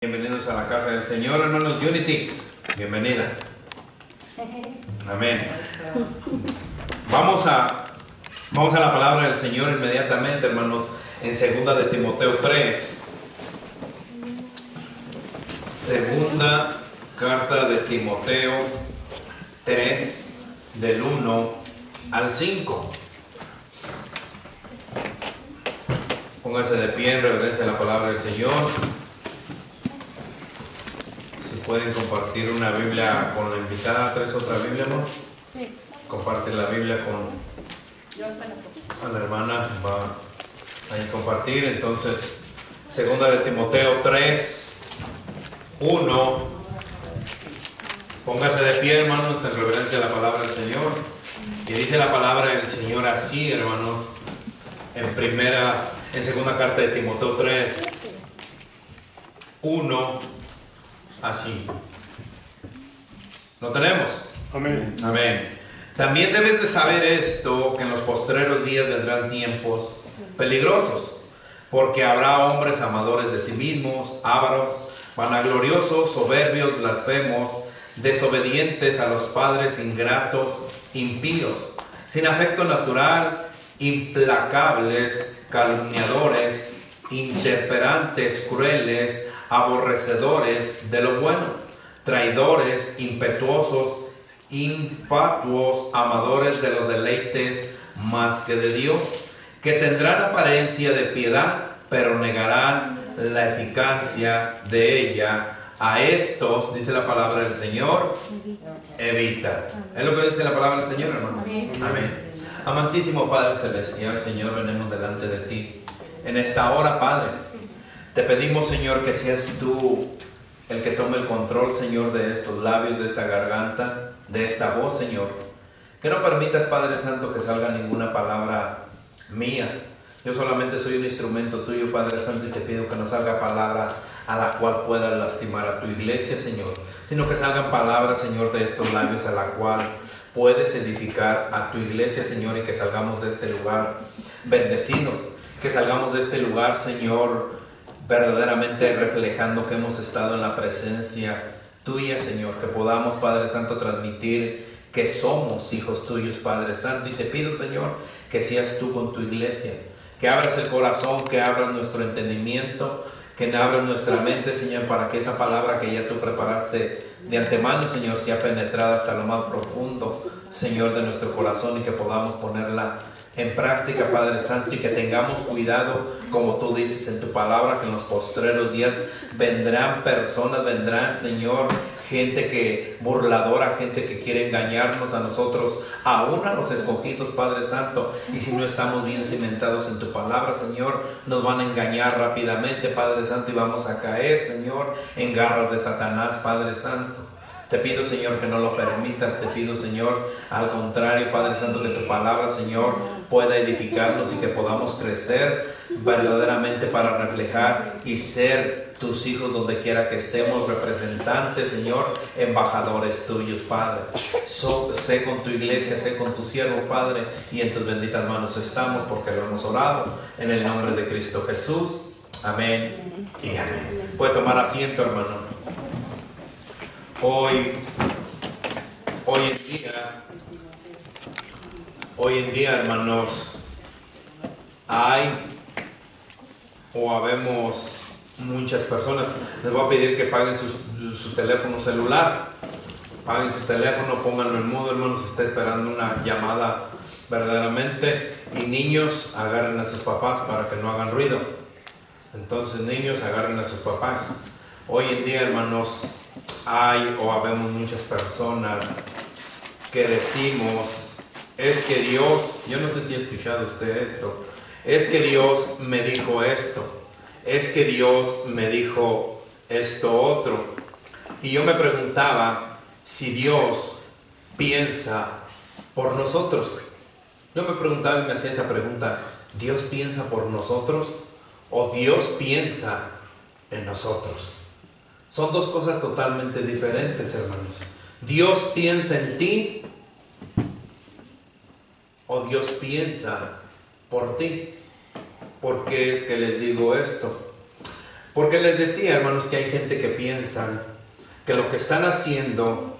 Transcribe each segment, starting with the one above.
Bienvenidos a la casa del Señor, hermanos. Unity, bienvenida. Amén. Vamos a la palabra del Señor inmediatamente, hermanos, en segunda de Timoteo 3. Segunda carta de Timoteo 3, del 1 al 5. Póngase de pie en reverencia a la palabra del Señor. Si pueden compartir una Biblia con la invitada, ¿traes otra Biblia, no? Sí. Comparte la Biblia con la hermana, va a compartir. Entonces, segunda de Timoteo 3, 1. Póngase de pie, hermanos, en reverencia a la palabra del Señor. Y dice la palabra del Señor así, hermanos, en segunda carta de Timoteo 3, 1, así. ¿Lo tenemos? Amén. Amén. También debes de saber esto, que en los postreros días vendrán tiempos peligrosos, porque habrá hombres amadores de sí mismos, ávaros, vanagloriosos, soberbios, blasfemos, desobedientes a los padres, ingratos, impíos, sin afecto natural, implacables, calumniadores, intemperantes, crueles, aborrecedores de lo bueno, traidores, impetuosos, infatuos, amadores de los deleites más que de Dios, que tendrán apariencia de piedad, pero negarán la eficacia de ella. A estos, dice la palabra del Señor, evita. Es lo que dice la palabra del Señor, hermanos. Amén. Amantísimo Padre Celestial, Señor, venimos delante de ti en esta hora, Padre. Te pedimos, Señor, que seas tú el que tome el control, Señor, de estos labios, de esta garganta, de esta voz, Señor. Que no permitas, Padre Santo, que salga ninguna palabra mía. Yo solamente soy un instrumento tuyo, Padre Santo, y te pido que no salga palabra a la cual pueda lastimar a tu iglesia, Señor, sino que salgan palabras, Señor, de estos labios a la cual puedes edificar a tu iglesia, Señor, y que salgamos de este lugar bendecidos, que salgamos de este lugar, Señor, verdaderamente reflejando que hemos estado en la presencia tuya, Señor, que podamos, Padre Santo, transmitir que somos hijos tuyos, Padre Santo, y te pido, Señor, que seas tú con tu iglesia, que abras el corazón, que abras nuestro entendimiento, que abras nuestra mente, Señor, para que esa palabra que ya tú preparaste de antemano, Señor, sea penetrada hasta lo más profundo, Señor, de nuestro corazón, y que podamos ponerla en práctica, Padre Santo, y que tengamos cuidado, como tú dices en tu palabra, que en los postreros días vendrán personas, vendrán, Señor, gente que burladora, gente que quiere engañarnos a nosotros, aún a los escogidos, Padre Santo, y si no estamos bien cimentados en tu palabra, Señor, nos van a engañar rápidamente, Padre Santo, y vamos a caer, Señor, en garras de Satanás, Padre Santo. Te pido, Señor, que no lo permitas. Te pido, Señor, al contrario, Padre Santo, que tu palabra, Señor, pueda edificarnos y que podamos crecer verdaderamente para reflejar y ser tus hijos donde quiera que estemos, representantes, Señor, embajadores tuyos, Padre. Sé con tu iglesia, sé con tu siervo, Padre, y en tus benditas manos estamos, porque lo hemos orado en el nombre de Cristo Jesús. Amén y amén. Puede tomar asiento, hermano. Hoy en día, hermanos, habemos muchas personas. Les voy a pedir que paguen su teléfono celular. Paguen su teléfono, pónganlo en mudo, hermanos. Se está esperando una llamada verdaderamente. Y niños, agarren a sus papás para que no hagan ruido. Entonces, niños, agarren a sus papás. Hoy en día, hermanos, habemos muchas personas que decimos, es que Dios, yo no sé si ha escuchado usted esto, es que Dios me dijo esto, es que Dios me dijo esto otro. Y yo me preguntaba si Dios piensa por nosotros. Yo me preguntaba y me hacía esa pregunta, ¿Dios piensa por nosotros o Dios piensa en nosotros? Son dos cosas totalmente diferentes, hermanos. Dios piensa en ti o Dios piensa por ti. ¿Por qué es que les digo esto? Porque les decía, hermanos, que hay gente que piensa que lo que están haciendo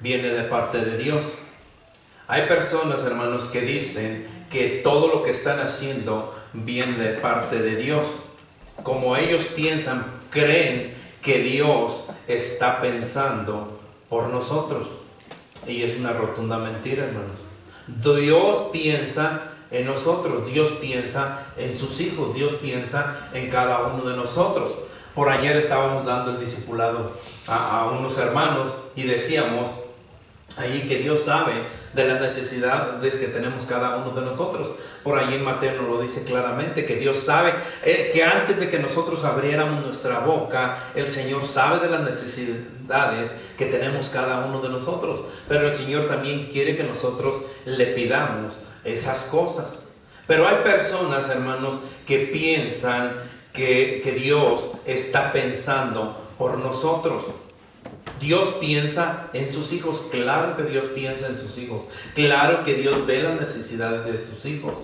viene de parte de Dios. Hay personas, hermanos, que dicen que todo lo que están haciendo viene de parte de Dios. Como ellos piensan, creen que Dios está pensando por nosotros. Y es una rotunda mentira, hermanos. Dios piensa en nosotros, Dios piensa en sus hijos, Dios piensa en cada uno de nosotros. Por ayer estábamos dando el discipulado a unos hermanos y decíamos ahí que Dios sabe de las necesidades que tenemos cada uno de nosotros. Por ahí en Mateo nos lo dice claramente, que Dios sabe que antes de que nosotros abriéramos nuestra boca, el Señor sabe de las necesidades que tenemos cada uno de nosotros. Pero el Señor también quiere que nosotros le pidamos esas cosas. Pero hay personas, hermanos, que piensan que Dios está pensando por nosotros. Dios piensa en sus hijos, claro que Dios piensa en sus hijos, claro que Dios ve las necesidades de sus hijos.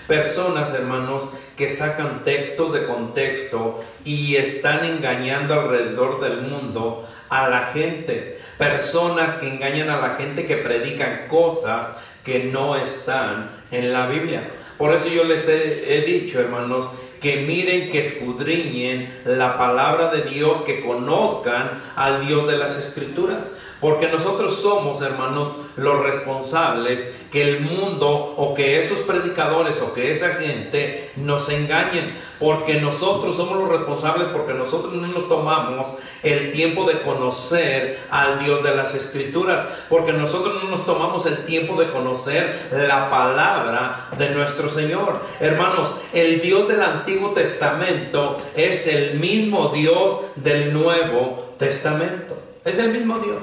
Personas, hermanos, que sacan textos de contexto y están engañando alrededor del mundo a la gente. Personas que engañan a la gente, que predican cosas que no están en la Biblia. Por eso yo les he dicho, hermanos, que miren, que escudriñen la palabra de Dios, que conozcan al Dios de las Escrituras. Porque nosotros somos, hermanos, los responsables que el mundo o que esos predicadores o que esa gente nos engañen. Porque nosotros somos los responsables, porque nosotros no nos tomamos el tiempo de conocer al Dios de las Escrituras. Porque nosotros no nos tomamos el tiempo de conocer la palabra de nuestro Señor. Hermanos, el Dios del Antiguo Testamento es el mismo Dios del Nuevo Testamento. Es el mismo Dios.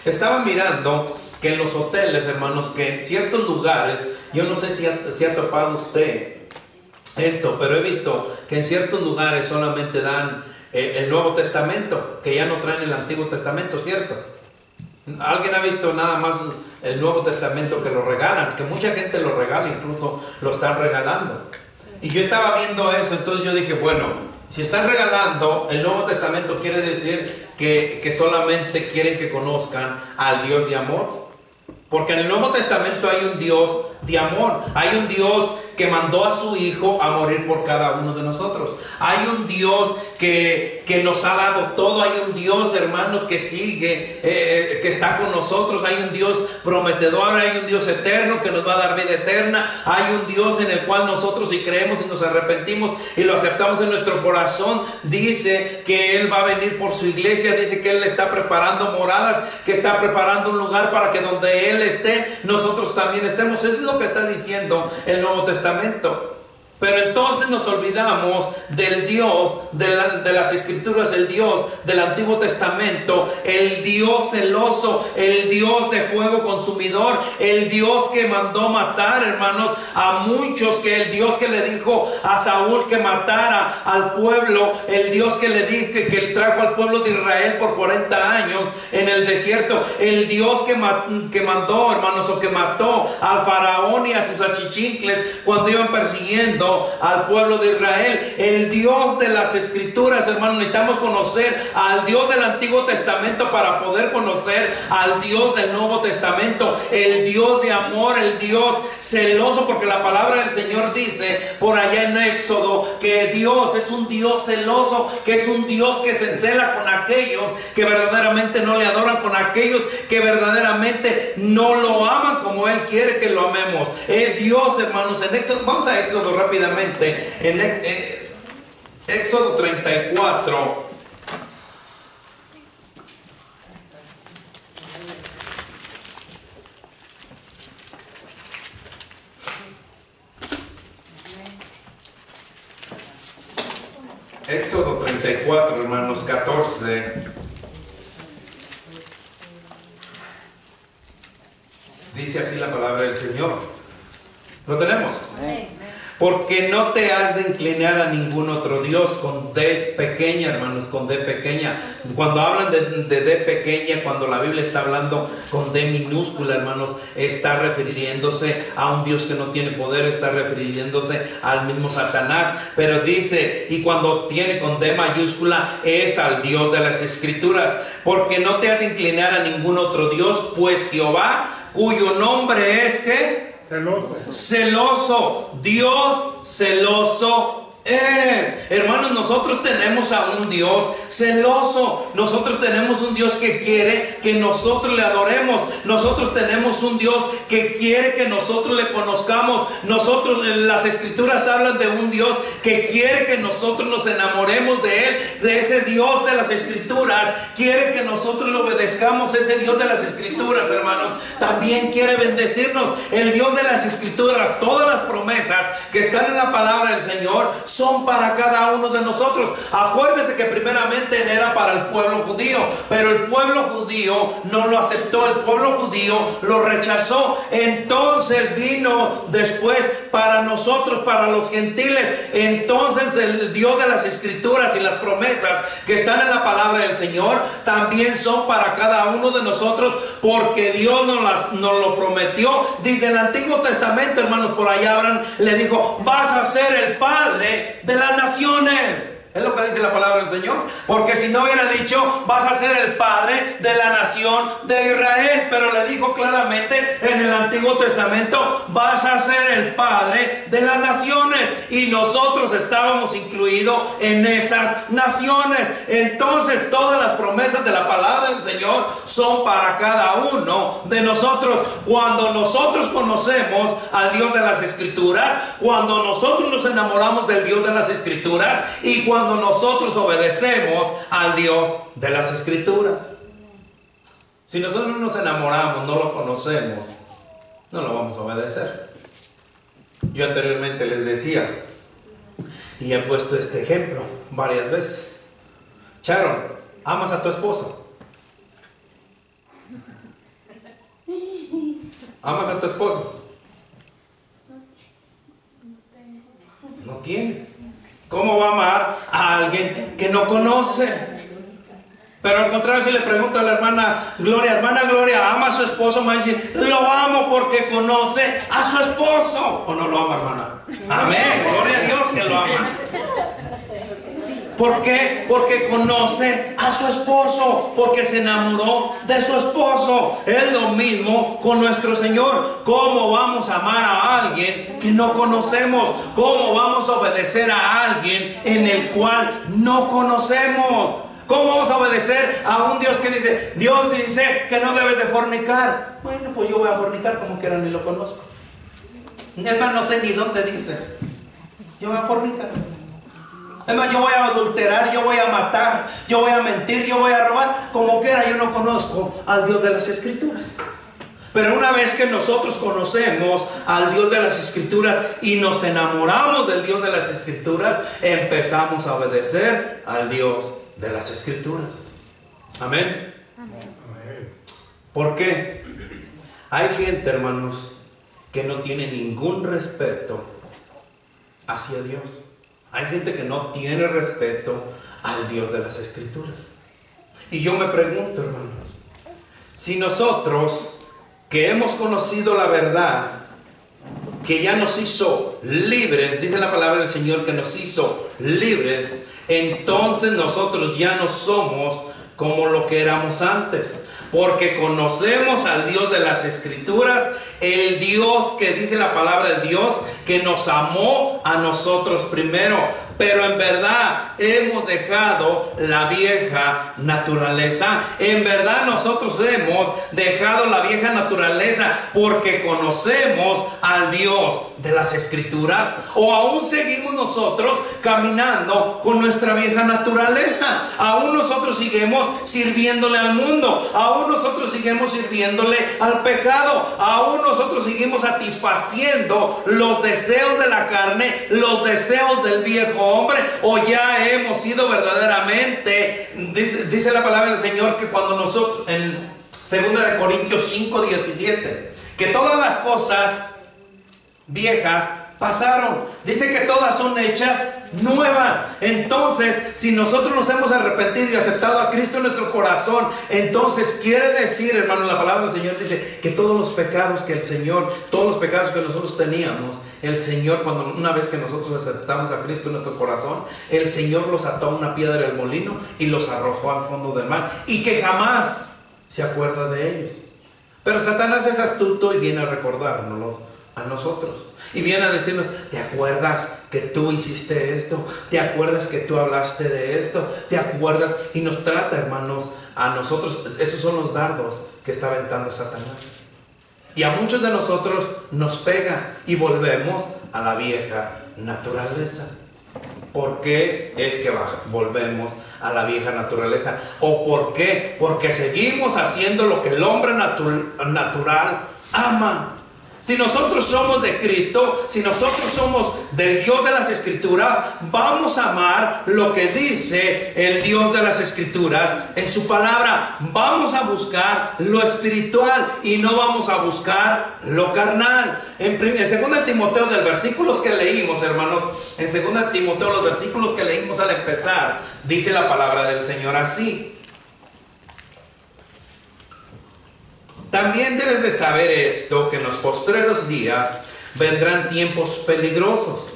Estaba mirando que en los hoteles, hermanos, que en ciertos lugares, yo no sé si ha topado usted esto, pero he visto que en ciertos lugares solamente dan el Nuevo Testamento, que ya no traen el Antiguo Testamento, ¿cierto? ¿Alguien ha visto nada más el Nuevo Testamento, que lo regalan? Que mucha gente lo regala, incluso lo están regalando. Y yo estaba viendo eso, entonces yo dije, bueno, si están regalando el Nuevo Testamento, quiere decir que solamente quieren que conozcan al Dios de amor. Porque en el Nuevo Testamento hay un Dios de amor. Hay un Dios que mandó a su Hijo a morir por cada uno de nosotros. Hay un Dios que nos ha dado todo. Hay un Dios, hermanos, que sigue, que está con nosotros. Hay un Dios prometedor. Hay un Dios eterno que nos va a dar vida eterna. Hay un Dios en el cual nosotros, si creemos y nos arrepentimos y lo aceptamos en nuestro corazón, dice que Él va a venir por su iglesia. Dice que Él está preparando moradas, que está preparando un lugar para que donde Él esté, nosotros también estemos. Eso es lo que está diciendo el Nuevo Testamento. Pero entonces nos olvidamos del Dios de las Escrituras, el Dios del Antiguo Testamento, el Dios celoso, el Dios de fuego consumidor, el Dios que mandó matar, hermanos, a muchos, que el Dios que le dijo a Saúl que matara al pueblo, el Dios que le dijo que trajo al pueblo de Israel por 40 años en el desierto, el Dios que mandó, hermanos, o que mató al faraón y a sus achichincles cuando iban persiguiendo al pueblo de Israel. El Dios de las Escrituras, hermanos, necesitamos conocer al Dios del Antiguo Testamento para poder conocer al Dios del Nuevo Testamento, el Dios de amor, el Dios celoso, porque la palabra del Señor dice por allá en Éxodo que Dios es un Dios celoso, que es un Dios que se encela con aquellos que verdaderamente no le adoran, con aquellos que verdaderamente no lo aman como Él quiere que lo amemos. Dios, hermanos, en Éxodo, vamos a Éxodo rápidamente, en Éxodo 34. Éxodo 34, hermanos, 14. Dice así la palabra del Señor. ¿Lo tenemos? Porque no te has de inclinar a ningún otro Dios, con D pequeña, hermanos, con D pequeña. Cuando hablan de D pequeña, cuando la Biblia está hablando con D minúscula, hermanos, está refiriéndose a un Dios que no tiene poder, está refiriéndose al mismo Satanás. Pero dice, y cuando tiene con D mayúscula, es al Dios de las Escrituras. Porque no te has de inclinar a ningún otro Dios, pues Jehová, cuyo nombre es que celoso, Dios celoso es. Hermanos, nosotros tenemos a un Dios celoso. Nosotros tenemos un Dios que quiere que nosotros le adoremos. Nosotros tenemos un Dios que quiere que nosotros le conozcamos. Nosotros, las Escrituras hablan de un Dios que quiere que nosotros nos enamoremos de Él, de ese Dios de las Escrituras. Quiere que nosotros le obedezcamos, ese Dios de las Escrituras, hermanos. También quiere bendecirnos. El Dios de las Escrituras, todas las promesas que están en la palabra del Señor son para cada uno de nosotros. Acuérdese que primeramente era para el pueblo judío, pero el pueblo judío no lo aceptó, el pueblo judío lo rechazó. Entonces vino después para nosotros, para los gentiles. Entonces el Dios de las Escrituras y las promesas que están en la palabra del Señor también son para cada uno de nosotros, porque Dios nos lo prometió. Dice el Antiguo Testamento, hermanos, por allá Abraham le dijo: vas a ser el padre de las naciones. Es lo que dice la palabra del Señor. Porque si no hubiera dicho: vas a ser el padre de la nación de Israel. Pero le dijo claramente en el Antiguo Testamento: vas a ser el padre de las naciones. Y nosotros estábamos incluidos en esas naciones. Entonces todas las promesas de la palabra del Señor son para cada uno de nosotros. Cuando nosotros conocemos al Dios de las Escrituras, cuando nosotros nos enamoramos del Dios de las Escrituras, y cuando nosotros obedecemos al Dios de las Escrituras. Si nosotros no nos enamoramos, no lo conocemos, no lo vamos a obedecer. Yo anteriormente les decía, y he puesto este ejemplo varias veces: Sharon, ¿amas a tu esposo? ¿Amas a tu esposo? No tiene. ¿Cómo va a amar a alguien que no conoce? Pero al contrario, si le pregunto a la hermana Gloria, ¿ama a su esposo? Me va a decir: lo amo porque conoce a su esposo. ¿O no lo ama, hermana? Amén, gloria a Dios que lo ama. ¿Por qué? Porque conoce a su esposo, porque se enamoró de su esposo. Es lo mismo con nuestro Señor. ¿Cómo vamos a amar a alguien que no conocemos? ¿Cómo vamos a obedecer a alguien en el cual no conocemos? ¿Cómo vamos a obedecer a un Dios que dice: Dios dice que no debes de fornicar? Bueno, pues yo voy a fornicar como quiera, ni lo conozco. Además, no sé ni dónde dice. Yo voy a fornicar. Además, yo voy a adulterar, yo voy a matar, yo voy a mentir, yo voy a robar. Como quiera, yo no conozco al Dios de las Escrituras. Pero una vez que nosotros conocemos al Dios de las Escrituras y nos enamoramos del Dios de las Escrituras, empezamos a obedecer al Dios de las Escrituras. Amén. Amén. ¿Por qué? Hay gente, hermanos, que no tiene ningún respeto hacia Dios. Hay gente que no tiene respeto al Dios de las Escrituras. Y yo me pregunto, hermanos, si nosotros que hemos conocido la verdad, que ya nos hizo libres, dice la palabra del Señor que nos hizo libres, entonces nosotros ya no somos como lo que éramos antes. Porque conocemos al Dios de las Escrituras, el Dios que dice la palabra de Dios, que nos amó a nosotros primero. Pero en verdad hemos dejado la vieja naturaleza. En verdad nosotros hemos dejado la vieja naturaleza porque conocemos al Dios de las Escrituras. O aún seguimos nosotros caminando con nuestra vieja naturaleza. Aún nosotros seguimos sirviéndole al mundo. Aún nosotros seguimos sirviéndole al pecado. Aún nosotros seguimos satisfaciendo los deseos de la carne, los deseos del viejo hombre. O ya hemos sido verdaderamente, dice la palabra del Señor, que cuando nosotros, en 2 Corintios 5:17, que todas las cosas viejas pasaron. Dice que todas son hechas nuevas. Entonces, si nosotros nos hemos arrepentido y aceptado a Cristo en nuestro corazón, entonces quiere decir, hermano, la palabra del Señor dice que todos los pecados que el Señor, todos los pecados que nosotros teníamos, el Señor, cuando una vez que nosotros aceptamos a Cristo en nuestro corazón, el Señor los ató a una piedra del molino y los arrojó al fondo del mar, y que jamás se acuerda de ellos. Pero Satanás es astuto y viene a recordárnoslos a nosotros, y viene a decirnos: ¿te acuerdas que tú hiciste esto? ¿Te acuerdas que tú hablaste de esto? ¿Te acuerdas? Y nos trata, hermanos, a nosotros. Esos son los dardos que está aventando Satanás. Y a muchos de nosotros nos pega y volvemos a la vieja naturaleza. ¿Por qué es que volvemos a la vieja naturaleza? ¿O por qué? Porque seguimos haciendo lo que el hombre natural ama. Si nosotros somos de Cristo, si nosotros somos del Dios de las Escrituras, vamos a amar lo que dice el Dios de las Escrituras en su palabra. Vamos a buscar lo espiritual y no vamos a buscar lo carnal. En 2 Timoteo, del versículos que leímos, hermanos, en 2 Timoteo, los versículos que leímos al empezar, dice la palabra del Señor así: también debes de saber esto, que en los postreros días vendrán tiempos peligrosos,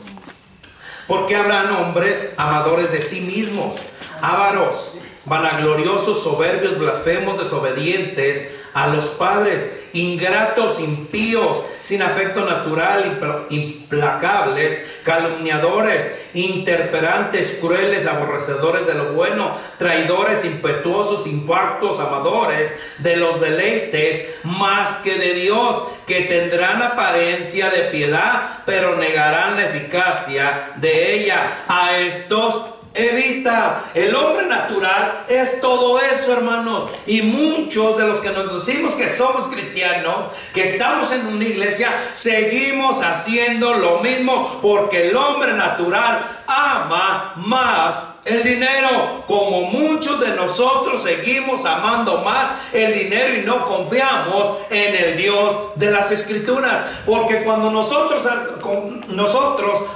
porque habrán hombres amadores de sí mismos, ávaros, vanagloriosos, soberbios, blasfemos, desobedientes a los padres, ingratos, impíos, sin afecto natural, implacables, calumniadores, interperantes, crueles, aborrecedores de lo bueno, traidores, impetuosos, infactos, amadores de los deleites más que de Dios, que tendrán apariencia de piedad, pero negarán la eficacia de ella. A estos evita. El hombre natural es todo eso, hermanos. Y muchos de los que nos decimos que somos cristianos, que estamos en una iglesia, seguimos haciendo lo mismo, porque el hombre natural ama más el dinero, como muchos de nosotros seguimos amando más el dinero y no confiamos en el Dios de las Escrituras. Porque cuando nosotros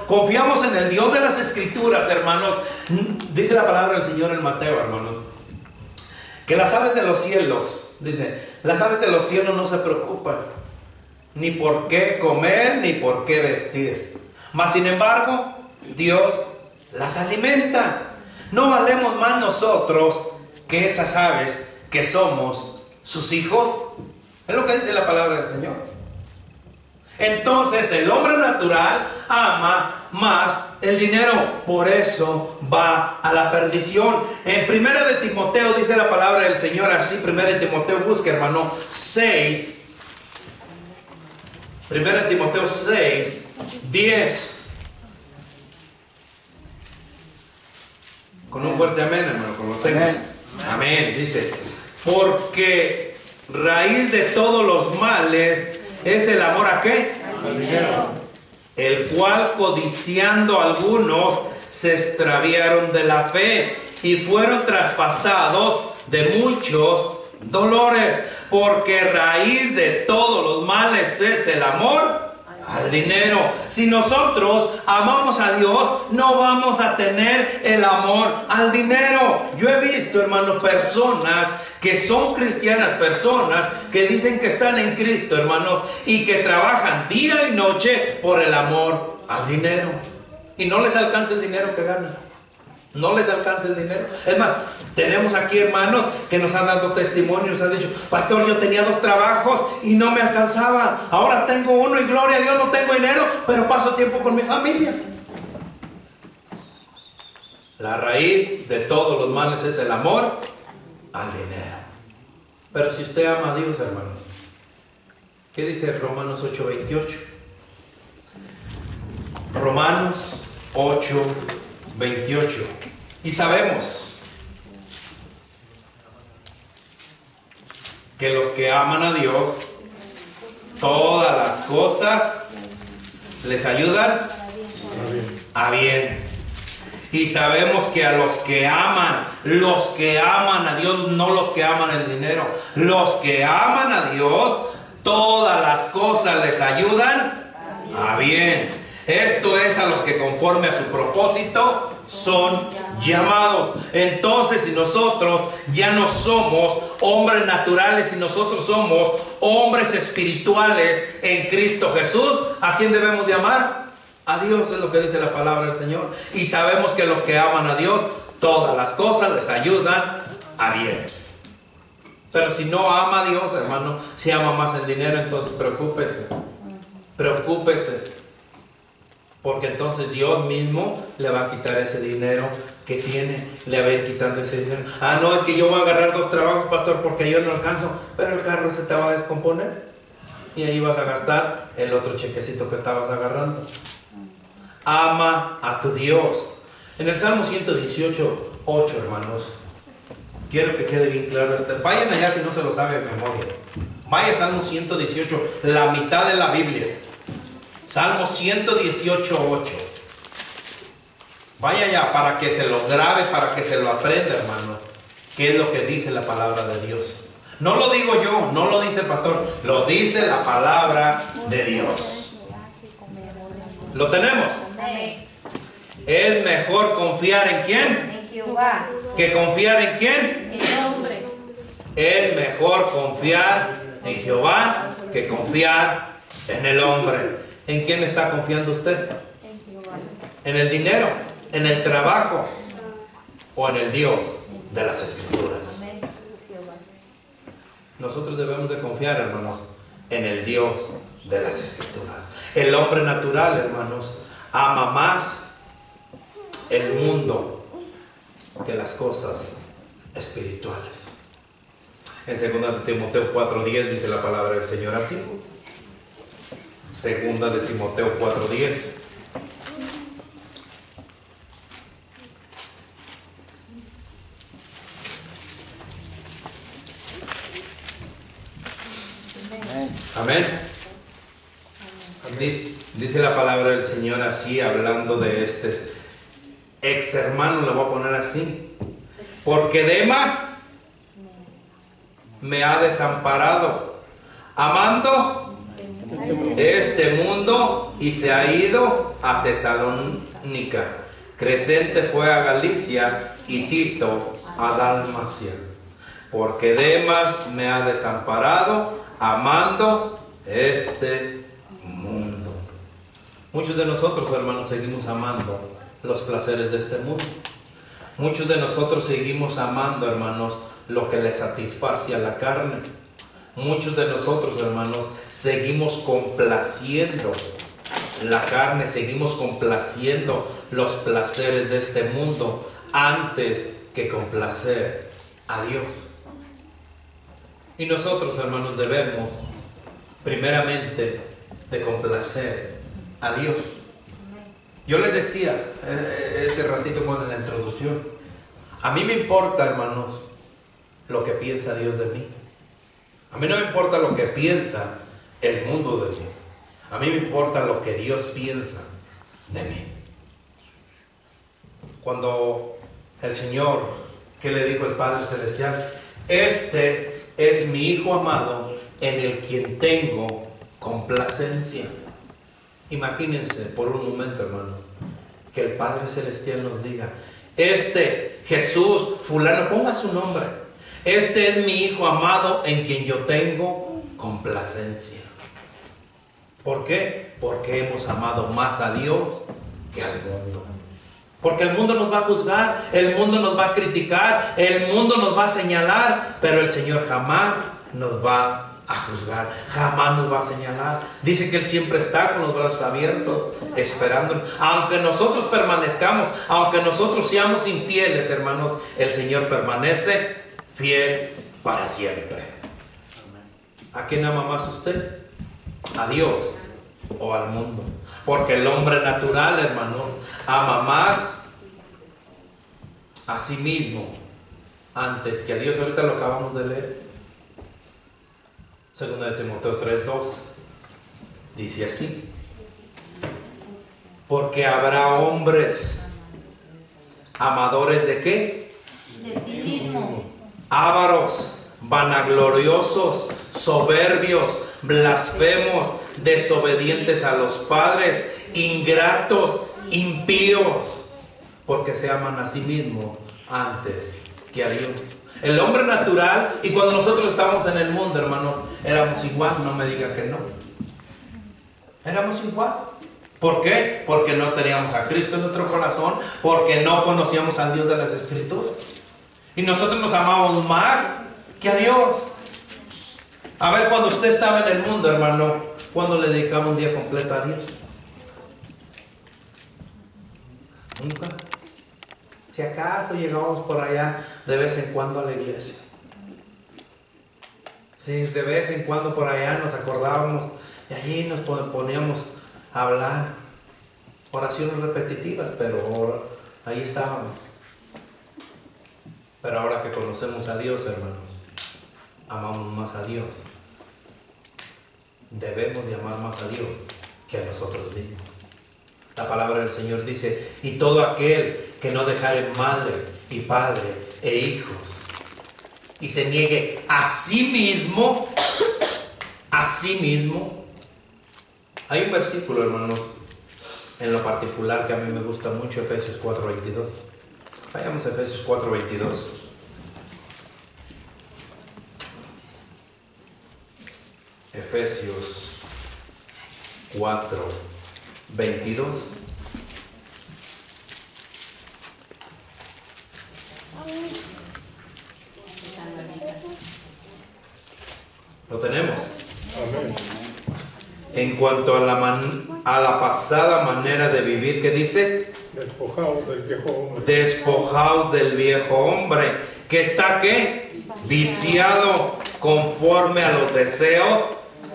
confiamos en el Dios de las Escrituras, hermanos, dice la palabra del Señor en Mateo, hermanos, que las aves de los cielos, dice, las aves de los cielos no se preocupan ni por qué comer ni por qué vestir, mas sin embargo Dios las alimenta. ¿No valemos más nosotros que esas aves, que somos sus hijos? Es lo que dice la palabra del Señor. Entonces el hombre natural ama más el dinero, por eso va a la perdición. En 1 de Timoteo dice la palabra del Señor así. 1 de Timoteo, busca, hermano, 6. 1 de Timoteo 6, 10. Con un fuerte amén, hermano, como lo tengo. Amén. Dice: porque raíz de todos los males es el amor ¿a qué? Al dinero, el cual codiciando algunos se extraviaron de la fe y fueron traspasados de muchos dolores. Porque raíz de todos los males es el amor al dinero. Si nosotros amamos a Dios, no vamos a tener el amor al dinero. Yo he visto, hermanos, personas que son cristianas, personas que dicen que están en Cristo, hermanos, y que trabajan día y noche por el amor al dinero, y no les alcanza el dinero que ganan. No les alcanza el dinero. Es más, tenemos aquí hermanos que nos han dado testimonios, han dicho: pastor, yo tenía 2 trabajos y no me alcanzaba, ahora tengo uno y gloria a Dios, no tengo dinero, pero paso tiempo con mi familia. La raíz de todos los males es el amor al dinero. Pero si usted ama a Dios, hermanos, ¿qué dice Romanos 8:28? Romanos 8:28. Y sabemos que los que aman a Dios, todas las cosas les ayudan a bien. Y sabemos que a los que aman a Dios, no los que aman el dinero, los que aman a Dios, todas las cosas les ayudan a bien. Esto es a los que conforme a su propósito son llamados. Entonces, si nosotros ya no somos hombres naturales, si nosotros somos hombres espirituales en Cristo Jesús, ¿a quién debemos llamar? A Dios, es lo que dice la palabra del Señor. Y sabemos que los que aman a Dios, todas las cosas les ayudan a bien. Pero si no ama a Dios, hermano, si ama más el dinero, entonces preocúpese. Preocúpese. Porque entonces Dios mismo le va a quitar ese dinero que tiene. Le va a ir quitando ese dinero. Ah, no, es que yo voy a agarrar 2 trabajos, pastor, porque yo no alcanzo. Pero el carro se te va a descomponer. Y ahí vas a gastar el otro chequecito que estabas agarrando. Ama a tu Dios. En el Salmo 118, 8, hermanos. Quiero que quede bien claro. Vayan allá si no se lo sabe de memoria. Vaya Salmo 118, la mitad de la Biblia. Salmo 118, 8. Vaya allá para que se lo grabe, para que se lo aprenda, hermanos. ¿Qué es lo que dice la palabra de Dios? No lo digo yo, no lo dice el pastor, lo dice la palabra de Dios. ¿Lo tenemos? Es mejor confiar en quién. En Jehová. ¿Que confiar en quién? En el hombre. Es mejor confiar en Jehová que confiar en el hombre. ¿En quién está confiando usted? En Jehová. ¿En el dinero? ¿En el trabajo? ¿O en el Dios de las Escrituras? Amén. Jehová. Nosotros debemos de confiar, hermanos, en el Dios de las Escrituras. El hombre natural, hermanos, ama más el mundo que las cosas espirituales. En 2 Timoteo 4:10 dice la palabra del Señor así. 2 Timoteo 4:10. Amén. Dice la palabra del Señor así, hablando de este ex hermano, le voy a poner así. Porque Demas me ha desamparado, amando este mundo, y se ha ido a Tesalónica. Crescente fue a Galicia y Tito a Dalmacia. Porque Demas me ha desamparado, amando este mundo. Muchos de nosotros, hermanos, seguimos amando los placeres de este mundo. Muchos de nosotros seguimos amando, hermanos, lo que le satisface a la carne. Muchos de nosotros, hermanos, seguimos complaciendo la carne, seguimos complaciendo los placeres de este mundo antes que complacer a Dios. Y nosotros, hermanos, debemos primeramente de complacer a Dios. Yo les decía ese ratito cuando en la introducción, a mí me importa, hermanos, lo que piensa Dios de mí. A mí no me importa lo que piensa el mundo de mí. A mí me importa lo que Dios piensa de mí. Cuando el Señor, ¿qué le dijo el Padre Celestial? Este es mi Hijo amado, en el quien tengo complacencia. Imagínense por un momento, hermanos, que el Padre Celestial nos diga: este Jesús, fulano, ponga su nombre. Este es mi Hijo amado, en quien yo tengo complacencia. ¿Por qué? Porque hemos amado más a Dios que al mundo. Porque el mundo nos va a juzgar, el mundo nos va a criticar, el mundo nos va a señalar, pero el Señor jamás nos va a juzgar, jamás nos va a señalar. Dice que Él siempre está con los brazos abiertos, esperándonos. Aunque nosotros permanezcamos, aunque nosotros seamos infieles, hermanos, el Señor permanece fiel para siempre. ¿A quién ama más usted? ¿A Dios o al mundo? Porque el hombre natural, hermanos, ama más a sí mismo antes que a Dios. Ahorita lo acabamos de leer. 2 Timoteo 3:2 dice así: porque habrá hombres amadores de ¿qué? De sí mismo. Ávaros, vanagloriosos, soberbios, blasfemos, desobedientes a los padres, ingratos, impíos, porque se aman a sí mismos antes que a Dios. El hombre natural, y cuando nosotros estamos en el mundo, hermanos, éramos igual, no me diga que no. Éramos igual. ¿Por qué? Porque no teníamos a Cristo en nuestro corazón, porque no conocíamos al Dios de las Escrituras. Y nosotros nos amamos más que a Dios. A ver, cuando usted estaba en el mundo, hermano, ¿cuándo le dedicaba un día completo a Dios? Nunca. Si acaso llegábamos por allá de vez en cuando a la iglesia. Si de vez en cuando por allá nos acordábamos y allí nos poníamos a hablar. Oraciones repetitivas, pero ahora, ahí estábamos. Pero ahora que conocemos a Dios, hermanos, amamos más a Dios. Debemos de amar más a Dios que a nosotros mismos. La palabra del Señor dice: y todo aquel que no dejare madre y padre e hijos y se niegue a sí mismo, hay un versículo, hermanos, en lo particular que a mí me gusta mucho, Efesios 4:22. Vayamos a Efesios 4:22. Efesios 4:22. ¿Lo tenemos? Amén. En cuanto a la pasada manera de vivir, ¿qué dice? Despojaos del viejo hombre. Despojaos del viejo hombre, que está ¿qué? Viciado conforme a los deseos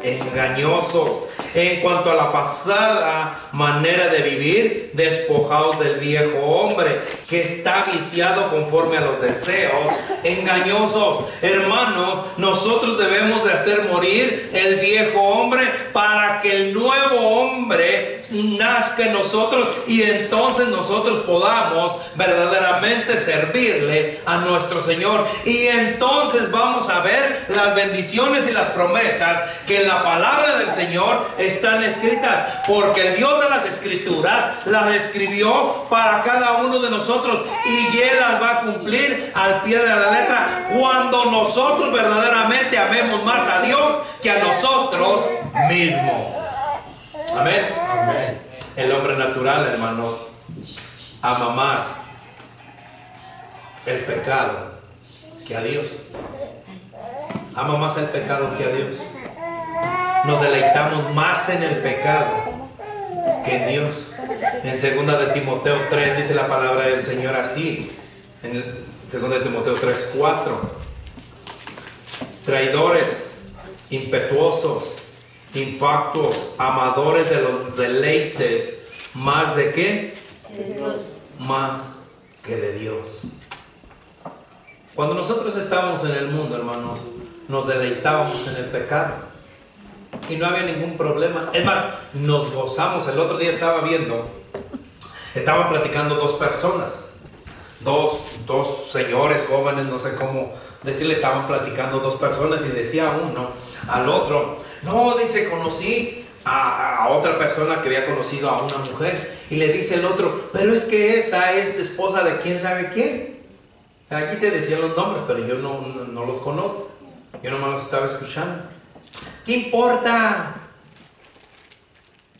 engañosos. En cuanto a la pasada manera de vivir, despojaos del viejo hombre, que está viciado conforme a los deseos engañosos. Hermanos, nosotros debemos de hacer morir el viejo hombre para que el nuevo hombre nazca en nosotros y entonces nosotros podamos verdaderamente servirle a nuestro Señor. Y entonces vamos a ver las bendiciones y las promesas que en la palabra del Señor están escritas, porque el Dios de las Escrituras las escribió para cada uno de nosotros y Él las va a cumplir al pie de la letra cuando nosotros verdaderamente amemos más a Dios que a nosotros mismos. Amén. Amén. El hombre natural, hermanos, ama más el pecado que a Dios. Ama más el pecado que a Dios. Nos deleitamos más en el pecado que en Dios. En 2 de Timoteo 3 dice la palabra del Señor así. En 2 de Timoteo 3:4. Traidores, impetuosos, infatuos, amadores de los deleites, más de qué? De Dios. Más que de Dios. Cuando nosotros estábamos en el mundo, hermanos, nos deleitábamos en el pecado y no había ningún problema. Es más, nos gozamos. El otro día estaban platicando dos personas, dos señores jóvenes, no sé cómo decirle, estaban platicando dos personas y decía uno al otro: no, dice, conocí a otra persona que había conocido a una mujer. Y le dice el otro: pero es que esa es esposa de quién sabe quién. Aquí se decían los nombres, pero yo no los conozco. Yo nomás los estaba escuchando. ¿Qué importa?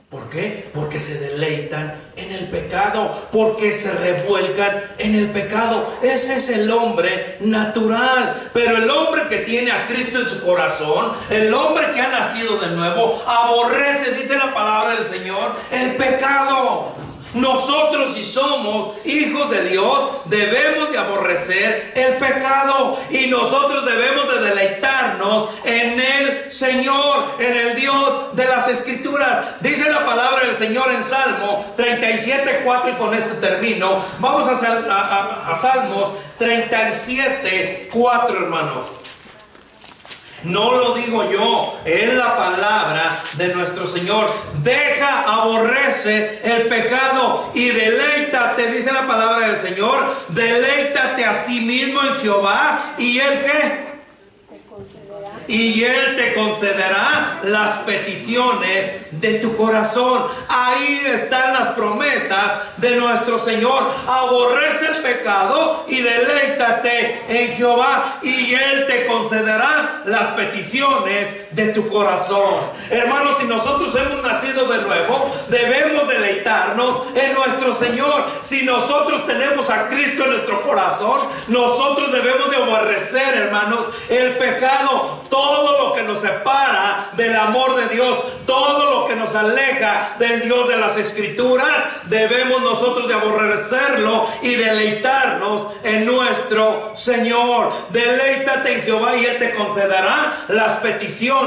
¿Por qué? Porque se deleitan en el pecado, porque se revuelcan en el pecado. Ese es el hombre natural. Pero el hombre que tiene a Cristo en su corazón, el hombre que ha nacido de nuevo, aborrece, dice la palabra del Señor, el pecado. Nosotros, si somos hijos de Dios, debemos de aborrecer el pecado y nosotros debemos de deleitarnos en el Señor, en el Dios de las Escrituras. Dice la palabra del Señor en Salmo 37:4, y con esto termino. Vamos a Salmos 37:4, hermanos. No lo digo yo, es la palabra de nuestro Señor. Deja, aborrece el pecado y deleítate, dice la palabra del Señor, deleítate a sí mismo en Jehová y Él ¿qué? y Él te concederá las peticiones de tu corazón. Ahí están las promesas de nuestro Señor. Aborrece el pecado y deleítate en Jehová, y Él te concederá las peticiones de tu corazón. Hermanos, si nosotros hemos nacido de nuevo, debemos deleitarnos en nuestro Señor. Si nosotros tenemos a Cristo en nuestro corazón, nosotros debemos de aborrecer, hermanos, el pecado, todo lo que nos separa del amor de Dios, todo lo que nos aleja del Dios de las Escrituras. Debemos nosotros de aborrecerlo y deleitarnos en nuestro Señor. Deleítate en Jehová y Él te concederá las peticiones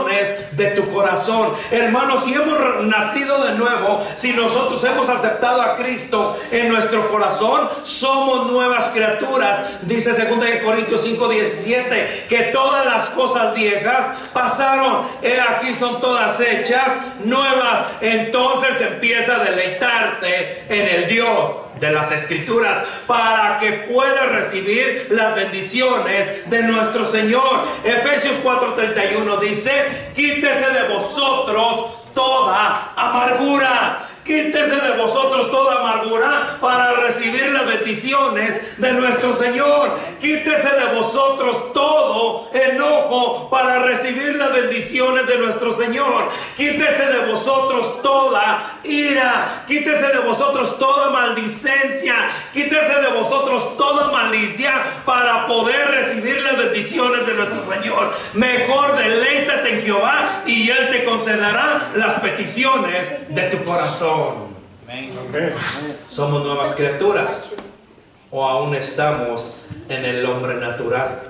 de tu corazón. Hermanos, si hemos nacido de nuevo, si nosotros hemos aceptado a Cristo en nuestro corazón, somos nuevas criaturas. Dice 2 Corintios 5:17 que todas las cosas viejas pasaron, he aquí son todas hechas nuevas. Entonces empieza a deleitarte en el Dios de las Escrituras para que puedas recibir las bendiciones de nuestro Señor. Efesios 4:31 dice: quítese de vosotros toda amargura. Quítese de vosotros toda amargura para recibir las bendiciones de nuestro Señor. Quítese de vosotros todo enojo para recibir las bendiciones de nuestro Señor. Quítese de vosotros toda ira. Quítese de vosotros toda maldicencia. Quítese de vosotros toda malicia para poder recibir las bendiciones de nuestro Señor. Mejor deleítate en Jehová y Él te concederá las peticiones de tu corazón. Amén. ¿Somos nuevas criaturas o aún estamos en el hombre natural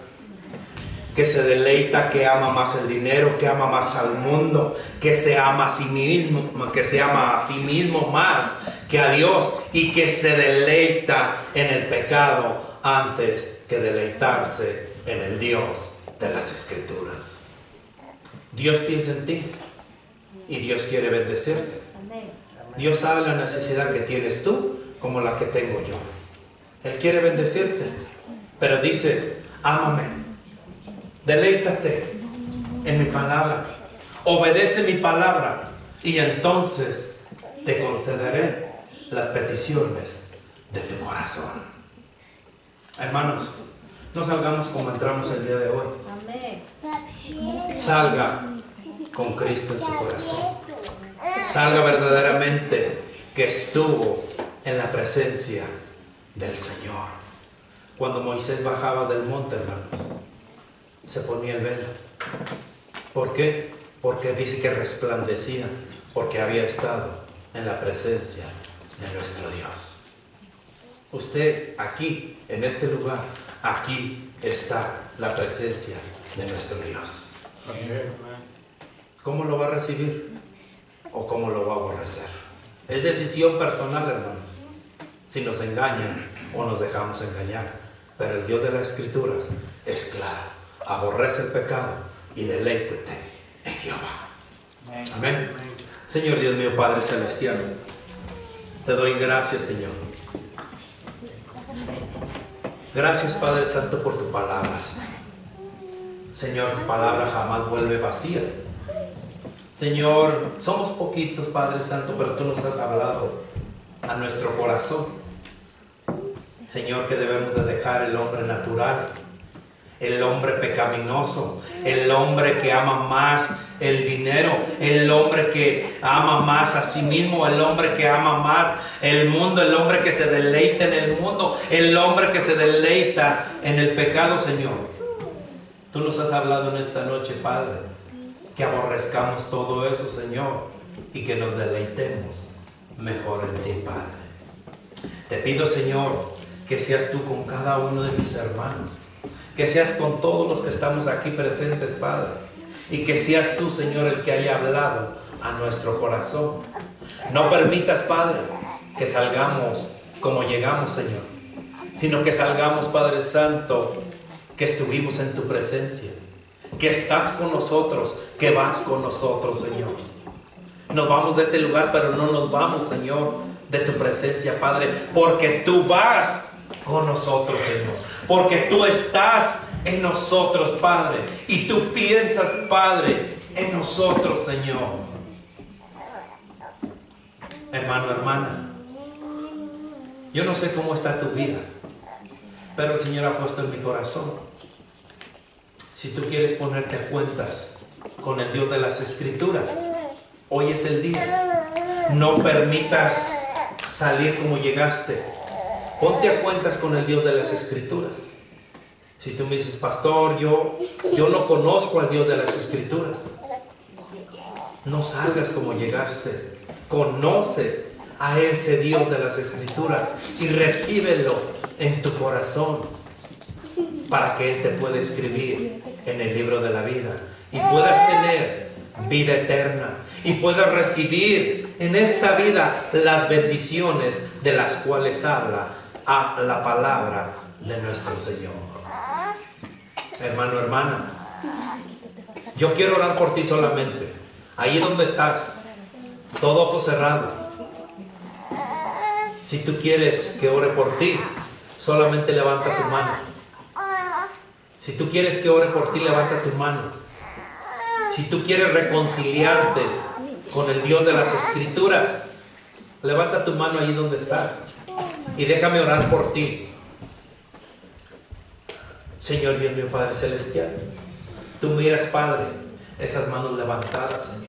que se deleita, que ama más el dinero, que ama más al mundo, que se ama a sí mismo, que se ama a sí mismo más que a Dios, y que se deleita en el pecado antes que deleitarse en el Dios de las Escrituras? Dios piensa en ti y Dios quiere bendecirte. Dios sabe la necesidad que tienes tú como la que tengo yo. Él quiere bendecirte, pero dice: ámame, deleítate en mi palabra, obedece mi palabra, y entonces te concederé las peticiones de tu corazón. Hermanos, no salgamos como entramos el día de hoy. Salga con Cristo en su corazón. Salga verdaderamente que estuvo en la presencia del Señor. Cuando Moisés bajaba del monte, hermanos, se ponía el velo. ¿Por qué? Porque dice que resplandecía, porque había estado en la presencia de nuestro Dios. Usted aquí, en este lugar, aquí está la presencia de nuestro Dios. ¿Cómo lo va a recibir? ¿O cómo lo va a aborrecer? Es decisión personal, hermanos, si nos engañan o nos dejamos engañar. Pero el Dios de las Escrituras es claro: aborrece el pecado y deleítete en Jehová. Amén. Señor Dios mío, Padre celestial, te doy gracias, Señor. Gracias, Padre Santo, por tu palabra, Señor. Tu palabra jamás vuelve vacía. Señor, somos poquitos, Padre Santo, pero tú nos has hablado a nuestro corazón. Señor, que debemos de dejar el hombre natural, el hombre pecaminoso, el hombre que ama más el dinero, el hombre que ama más a sí mismo, el hombre que ama más el mundo, el hombre que se deleita en el mundo, el hombre que se deleita en el pecado, Señor. Tú nos has hablado en esta noche, Padre, que aborrezcamos todo eso, Señor, y que nos deleitemos mejor en ti, Padre. Te pido, Señor, que seas tú con cada uno de mis hermanos, que seas con todos los que estamos aquí presentes, Padre, y que seas tú, Señor, el que haya hablado a nuestro corazón. No permitas, Padre, que salgamos como llegamos, Señor, sino que salgamos, Padre Santo, que estuvimos en tu presencia, que estás con nosotros, que vas con nosotros, Señor. Nos vamos de este lugar, pero no nos vamos, Señor, de tu presencia, Padre, porque tú vas con nosotros, Señor, porque tú estás en nosotros, Padre. Y tú piensas, Padre, en nosotros, Señor. Hermano, hermana, yo no sé cómo está tu vida, pero el Señor ha puesto en mi corazón. Si tú quieres ponerte a cuentas con el Dios de las Escrituras, hoy es el día. No permitas salir como llegaste. Ponte a cuentas con el Dios de las Escrituras. Si tú me dices, pastor, yo no conozco al Dios de las Escrituras, no salgas como llegaste. Conoce a ese Dios de las Escrituras y recíbelo en tu corazón para que Él te pueda escribir en el libro de la vida y puedas tener vida eterna y puedas recibir en esta vida las bendiciones de las cuales habla a la palabra de nuestro Señor. Hermano, hermana, yo quiero orar por ti solamente. Ahí donde estás, todo ojo cerrado. Si tú quieres que ore por ti, solamente levanta tu mano. Si tú quieres que ore por ti, levanta tu mano. Si tú quieres reconciliarte con el Dios de las Escrituras, levanta tu mano ahí donde estás y déjame orar por ti. Señor Dios mío, Padre Celestial, tú miras, Padre, esas manos levantadas, Señor.